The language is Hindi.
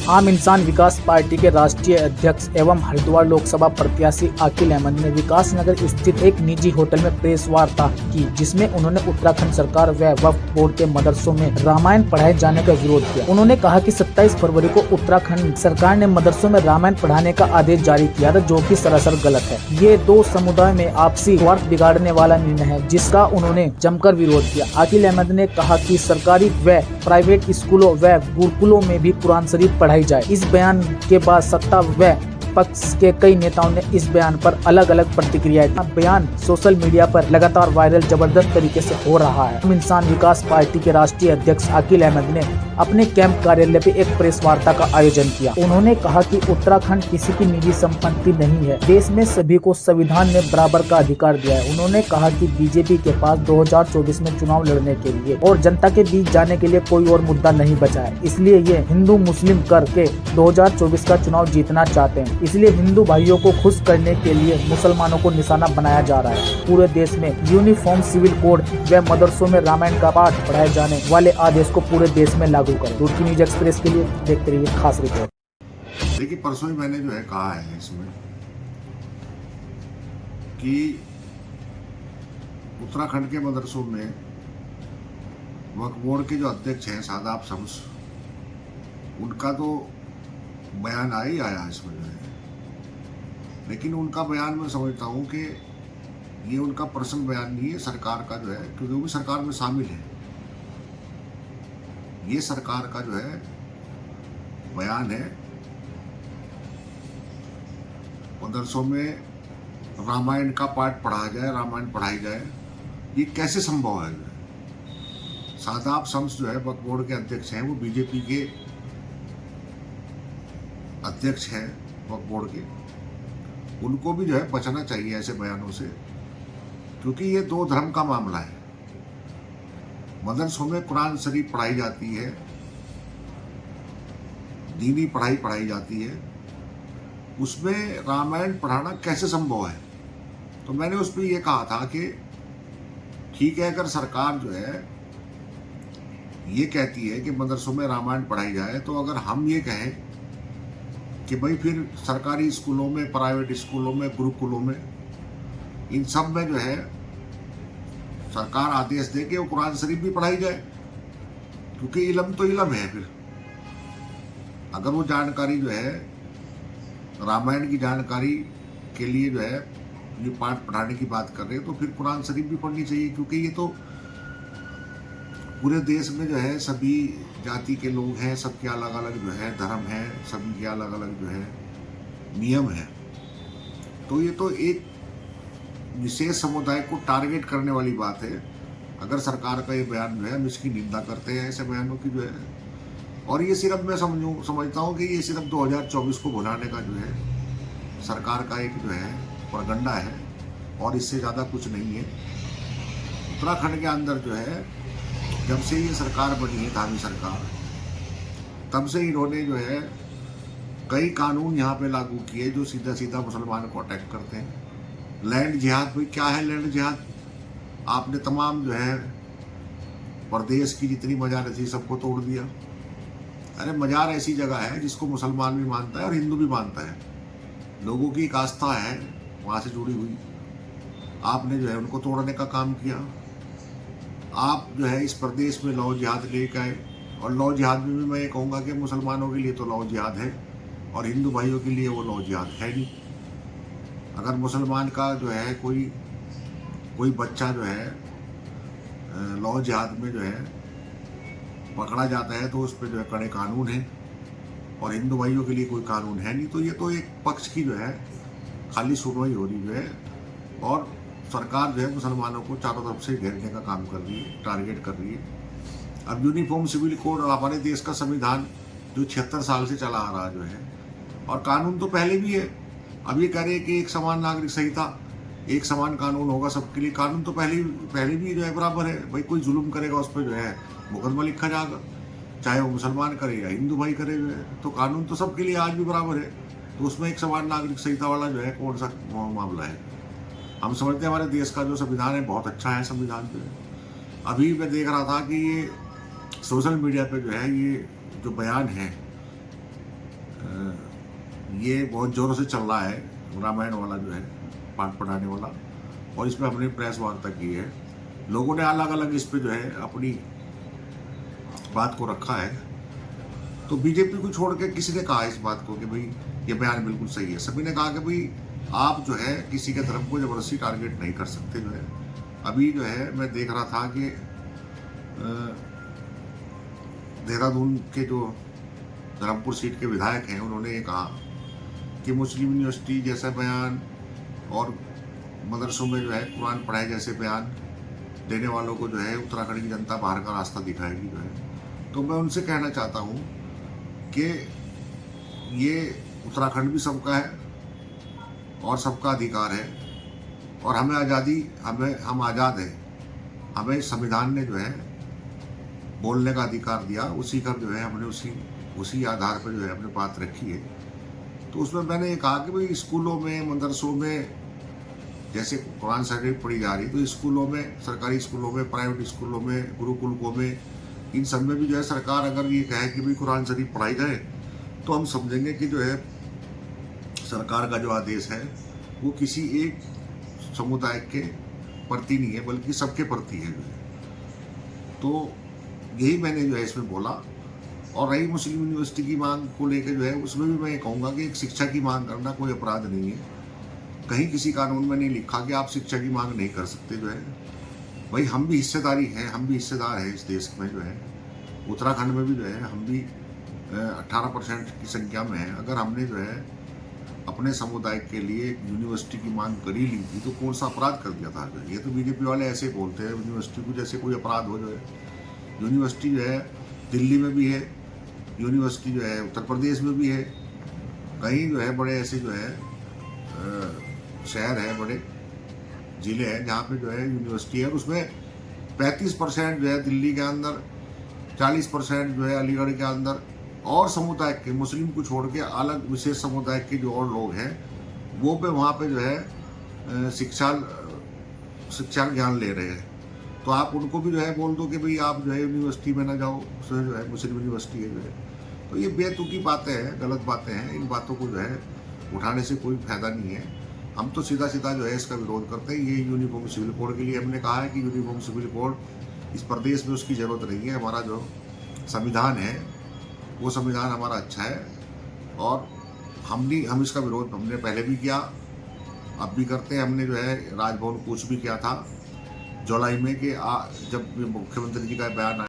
आम इंसान विकास पार्टी के राष्ट्रीय अध्यक्ष एवं हरिद्वार लोकसभा प्रत्याशी अकील अहमद ने विकास नगर स्थित एक निजी होटल में प्रेस वार्ता की, जिसमें उन्होंने उत्तराखंड सरकार व वक्फ बोर्ड के मदरसों में रामायण पढ़ाए जाने का विरोध किया। उन्होंने कहा कि 27 फरवरी को उत्तराखंड सरकार ने मदरसों में रामायण पढ़ाने का आदेश जारी किया था, जो कि सरासर गलत है। ये दो समुदाय में आपसी स्वार्थ बिगाड़ने वाला निर्णय है, जिसका उन्होंने जमकर विरोध किया। अकील अहमद ने कहा कि सरकारी व प्राइवेट स्कूलों व गुरुकुलों में भी कुरान शरीफ पढ़ाई जाए। इस बयान के बाद सत्ता व पक्ष के कई नेताओं ने इस बयान पर अलग अलग प्रतिक्रियाएं दी। बयान सोशल मीडिया पर लगातार वायरल जबरदस्त तरीके से हो रहा है। आम इंसान विकास पार्टी के राष्ट्रीय अध्यक्ष अकील अहमद ने अपने कैंप कार्यालय पे एक प्रेस वार्ता का आयोजन किया। उन्होंने कहा कि उत्तराखंड किसी की निजी संपत्ति नहीं है। देश में सभी को संविधान ने बराबर का अधिकार दिया है। उन्होंने कहा कि बीजेपी के पास 2024 में चुनाव लड़ने के लिए और जनता के बीच जाने के लिए कोई और मुद्दा नहीं बचा है, इसलिए ये हिंदू मुस्लिम करके 2024 का चुनाव जीतना चाहते हैं। इसलिए हिंदू भाइयों को खुश करने के लिए मुसलमानों को निशाना बनाया जा रहा है। पूरे देश में यूनिफॉर्म सिविल कोड व मदरसों में रामायण का पाठ पढ़ाए जाने वाले आदेश को पूरे देश में लागू करें। रुड़की न्यूज एक्सप्रेस के लिए देखते रहिए खास रिपोर्ट। देखिए, परसों ही मैंने जो है कहा है इसमें कि उत्तराखंड के मदरसों में वक्फ बोर्ड के जो अध्यक्ष हैं शादाब शम्स, उनका तो बयान आ ही आया इसमें जो है, लेकिन उनका बयान मैं समझता हूँ कि ये उनका पर्सनल बयान नहीं है, सरकार का जो है, क्योंकि वो भी सरकार में शामिल है। ये सरकार का जो है बयान है, मदरसों में रामायण का पाठ पढ़ा जाए, रामायण पढ़ाई जाए, ये कैसे संभव है? शादाब शम्स जो है वक्फ बोर्ड के अध्यक्ष हैं, वो बीजेपी के अध्यक्ष हैं वक्फ बोर्ड के। उनको भी जो है बचना चाहिए ऐसे बयानों से, क्योंकि ये दो धर्म का मामला है। मदरसों में कुरान शरीफ पढ़ाई जाती है, दीनी पढ़ाई पढ़ाई जाती है, उसमें रामायण पढ़ाना कैसे संभव है? तो मैंने उस पर यह कहा था कि ठीक है, अगर सरकार जो है ये कहती है कि मदरसों में रामायण पढ़ाई जाए, तो अगर हम ये कहें कि भाई फिर सरकारी स्कूलों में, प्राइवेट स्कूलों में, गुरुकुलों में, इन सब में जो है सरकार आदेश दे कि वो कुरान शरीफ भी पढ़ाई जाए, क्योंकि इल्म तो इल्म है। फिर अगर वो जानकारी जो है रामायण की जानकारी के लिए जो है ये पाठ पढ़ाने की बात कर रहे हैं, तो फिर कुरान शरीफ भी पढ़नी चाहिए, क्योंकि ये तो पूरे देश में जो है सभी जाति के लोग हैं, सबके अलग अलग जो है धर्म है, सभी के अलग अलग जो है नियम है। तो ये तो एक विशेष समुदाय को टारगेट करने वाली बात है। अगर सरकार का ये बयान जो है, हम इसकी निंदा करते हैं ऐसे बयानों की जो है, और ये सिर्फ मैं समझता हूँ कि ये सिर्फ 2024 को भुलाने का जो है सरकार का एक जो है प्रोपेगेंडा है, और इससे ज़्यादा कुछ नहीं है। उत्तराखंड के अंदर जो है जब से ये सरकार बनी है, धामी सरकार, तब से इन्होंने जो है कई कानून यहाँ पे लागू किए जो सीधा सीधा मुसलमान को अटैक करते हैं। लैंड जिहाद, भाई क्या है लैंड जिहाद? आपने तमाम जो है प्रदेश की जितनी मजार थी सबको तोड़ दिया। अरे मजार ऐसी जगह है जिसको मुसलमान भी मानता है और हिंदू भी मानता है, लोगों की एक आस्था है वहाँ से जुड़ी हुई। आपने जो है उनको तोड़ने का काम किया। आप जो है इस प्रदेश में लौ जिहाद लेकर आए, और लौ जिहाद में भी मैं ये कहूँगा कि मुसलमानों के लिए तो लौ जिहाद है और हिंदू भाइयों के लिए वो लौ जिहाद है नहीं। अगर मुसलमान का जो है कोई बच्चा जो है लौ जिहाद में जो है पकड़ा जाता है, तो उस पर जो है कड़े कानून हैं, और हिंदू भाइयों के लिए कोई कानून है नहीं। तो ये तो एक पक्ष की जो है खाली सुनवाई हो रही जो है, और सरकार जो है मुसलमानों को चारों तरफ से घेरने का काम कर रही है, टारगेट कर रही है। अब यूनिफॉर्म सिविल कोड हमारे देश का संविधान जो 76 साल से चला आ रहा जो है, और कानून तो पहले भी है। अब ये कह रहे हैं कि एक समान नागरिक संहिता, एक समान कानून होगा सबके लिए। कानून तो पहले भी जो है बराबर है। भाई कोई जुल्म करेगा उस पर जो है मुकदमा लिखा जाएगा, चाहे वो मुसलमान करे या हिंदू भाई करे जो है। तो कानून तो सबके लिए आज भी बराबर है, तो उसमें एक समान नागरिक संहिता वाला जो है कौन सा मामला है? हम समझते हैं हमारे देश का जो संविधान है बहुत अच्छा है। संविधान पे अभी मैं देख रहा था कि ये सोशल मीडिया पे जो है ये जो बयान है ये बहुत ज़ोरों से चल रहा है, रामायण वाला जो है पाठ पढ़ाने वाला, और इस पर हमने प्रेस वार्ता की है। लोगों ने अलग अलग इस पे जो है अपनी बात को रखा है। तो बीजेपी को छोड़ के किसी ने कहा इस बात को कि भाई ये बयान बिल्कुल सही है। सभी ने कहा कि भाई आप जो है किसी के धर्म को ज़बरदस्ती टारगेट नहीं कर सकते। जो है अभी जो है मैं देख रहा था कि देहरादून के जो धर्मपुर सीट के विधायक हैं, उन्होंने ये कहा कि मुस्लिम यूनिवर्सिटी जैसा बयान और मदरसों में जो है कुरान पढ़ाई जैसे बयान देने वालों को जो है उत्तराखंड की जनता बाहर का रास्ता दिखाएगी। जो है तो मैं उनसे कहना चाहता हूँ कि ये उत्तराखंड भी सबका है और सबका अधिकार है, और हमें आज़ादी, हम आज़ाद हैं। हमें संविधान ने जो है बोलने का अधिकार दिया, उसी का जो है हमने उसी आधार पर जो है अपने बात रखी है। तो उसमें मैंने ये कहा कि भाई स्कूलों में, मदरसों में जैसे कुरान शरीफ पढ़ी जा रही, तो स्कूलों में, सरकारी स्कूलों में, प्राइवेट स्कूलों में, गुरुकुलों में, इन सब में भी जो है सरकार अगर ये कहे कि भाई कुरान शरीफ पढ़ाई जाए, तो हम समझेंगे कि जो है सरकार का जो आदेश है वो किसी एक समुदाय के प्रति नहीं है, बल्कि सबके प्रति है। तो यही मैंने जो है इसमें बोला। और रही मुस्लिम यूनिवर्सिटी की मांग को लेकर जो है, उसमें भी मैं ये कहूँगा कि एक शिक्षा की मांग करना कोई अपराध नहीं है। कहीं किसी कानून में नहीं लिखा कि आप शिक्षा की मांग नहीं कर सकते। जो है भाई हम भी हिस्सेदारी हैं, हम भी हिस्सेदार हैं इस देश में। जो है उत्तराखंड में भी जो है हम भी 18% की संख्या में हैं। अगर हमने जो है अपने समुदाय के लिए एक यूनिवर्सिटी की मांग कर ही ली थी, तो कौन सा अपराध कर दिया था। ये तो बीजेपी वाले ऐसे बोलते हैं यूनिवर्सिटी को जैसे कोई अपराध हो। जो है यूनिवर्सिटी जो है दिल्ली में भी है, यूनिवर्सिटी जो है उत्तर प्रदेश में भी है, कहीं जो है बड़े ऐसे जो है शहर है, बड़े ज़िले हैं जहाँ पे जो है यूनिवर्सिटी है। और उसमें 35% जो है दिल्ली के अंदर, 40% जो है अलीगढ़ के अंदर, और समुदाय के, मुस्लिम को छोड़ के अलग विशेष समुदाय के जो और लोग हैं वो पे वहाँ पे जो है शिक्षा ज्ञान ले रहे हैं। तो आप उनको भी जो है बोल दो कि भाई आप जो है यूनिवर्सिटी में ना जाओ, उसमें जो है मुस्लिम यूनिवर्सिटी है। जो है तो ये बेतुकी बातें हैं, गलत बातें हैं। इन बातों को जो है उठाने से कोई फायदा नहीं है। हम तो सीधा सीधा जो है इसका विरोध करते हैं। ये यूनिफॉर्म सिविल कोड के लिए हमने कहा है कि यूनिफॉर्म सिविल कोड इस प्रदेश में उसकी ज़रूरत नहीं है। हमारा जो संविधान है वो संविधान हमारा अच्छा है, और हम इसका विरोध हमने पहले भी किया, अब भी करते हैं। हमने जो है राजभवन कूच भी किया था जुलाई में कि जब मुख्यमंत्री जी का बयान